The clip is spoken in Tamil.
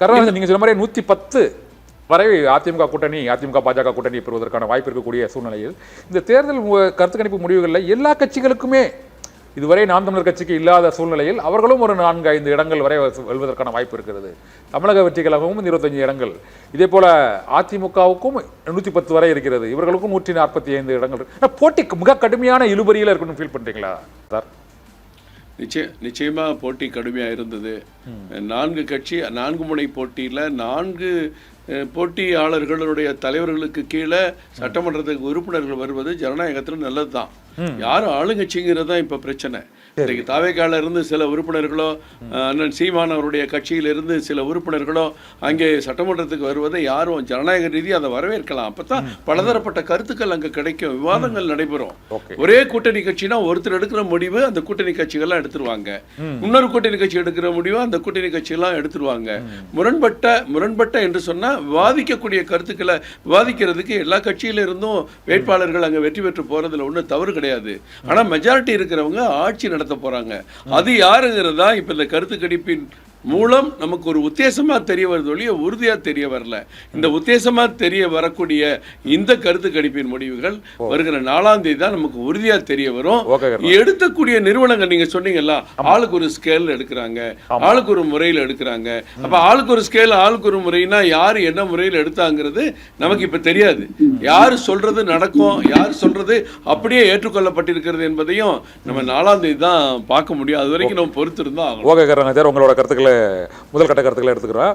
கருணாநிதி நீங்க சொன்ன மாதிரி 110 வரை அதிமுக கூட்டணி, அதிமுக பாஜக கூட்டணி பெறுவதற்கான வாய்ப்பு இருக்கக்கூடிய சூழ்நிலையில் இந்த தேர்தல் கருத்து கணிப்பு முடிவுகளில் எல்லா கட்சிகளுக்குமே இதுவரை நாம் தமிழர் கட்சிக்கு இல்லாத சூழ்நிலையில் அவர்களும் ஒரு 4-5 இடங்கள் வரை வெல்வதற்கான வாய்ப்பு இருக்கிறது. தமிழக வெற்றி கழகமும் 25 இடங்கள், இதே போல அதிமுகவுக்கும் 110 வரை இருக்கிறது, இவர்களுக்கும் 145 இடங்கள். போட்டி மிக கடுமையான இழுபறியில் இருக்கணும் ஃபீல் பண்றீங்களா சார்? நிச்சயமா போட்டி கடுமையாக இருந்தது. 4 முனை போட்டியில் 4 போட்டியாளர்களுடைய தலைவர்களுக்கு கீழே சட்டமன்றத்துக்கு உறுப்பினர்கள் வருவது ஜனநாயகத்தில் நல்லது தான். யாரும் ஆளுங்கட்சிங்கிறது தான் இப்போ பிரச்சனை. இன்றைக்கு தாவேக்கால இருந்து சில உறுப்பினர்களோ, அண்ணன் சீமான் அவருடைய கட்சியிலிருந்து சில உறுப்பினர்களோ அங்கே சட்டமன்றத்துக்கு வருவதை யாரும் ஜனநாயக ரீதி அதை வரவேற்கலாம். அப்போ தான் பலதரப்பட்ட கருத்துக்கள் அங்கே கிடைக்கும், விவாதங்கள் நடைபெறும். ஒரே கூட்டணி கட்சினா ஒருத்தர் எடுக்கிற முடிவு அந்த கூட்டணி கட்சிகள்லாம் எடுத்துருவாங்க, இன்னொரு கூட்டணி கட்சி எடுக்கிற முடிவு அந்த கூட்டணி கட்சியெல்லாம் எடுத்துருவாங்க. முரண்பட்ட என்று சொன்னால் விவாதிக்கக்கூடிய கருத்துக்களை விவாதிக்கிறதுக்கு எல்லா கட்சியில இருந்தும் வேட்பாளர்கள் அங்கே வெற்றி பெற்று போறதுல ஒன்றும் தவறு கிடையாது. ஆனா மெஜாரிட்டி இருக்கிறவங்க ஆட்சி நடத்த போறாங்க. அது யாருங்கிறதா இப்ப இந்த கருத்து கணிப்பின் மூலம் நமக்கு ஒரு உத்தேசமா தெரிய வருது ஒழிய உறுதியா தெரிய வரல. இந்த உத்தேசமா தெரிய வரக்கூடிய இந்த கருத்து கணிப்பின் முடிவுகள் வருகிற 4ஆம் தேதி தான் நமக்கு உறுதியா தெரிய வரும். எடுக்கக்கூடிய நிறுவனங்கள் நீங்க சொன்னீங்கல்ல, ஆளுக்கு ஒரு ஸ்கேல் எடுக்கிறாங்க, ஆளுக்கு ஒரு முறையில் எடுக்கிறாங்க. அப்ப ஆளுக்கு ஒரு ஸ்கேல் ஆளுக்கு ஒரு முறைனா யாரு என்ன முறையில் எடுத்தாங்கிறது நமக்கு இப்ப தெரியாது. யாரு சொல்றது நடக்கும், யார் சொல்றது அப்படியே ஏற்றுக்கொள்ளப்பட்டிருக்கிறது என்பதையும் நம்ம 4ஆம் தேதி தான் பார்க்க முடியும். அது வரைக்கும் நம்ம பொறுத்து இருந்தா உங்களோட கருத்துக்களை முதல் கட்ட கருத்துக்களை எடுத்துக்கிறோம்.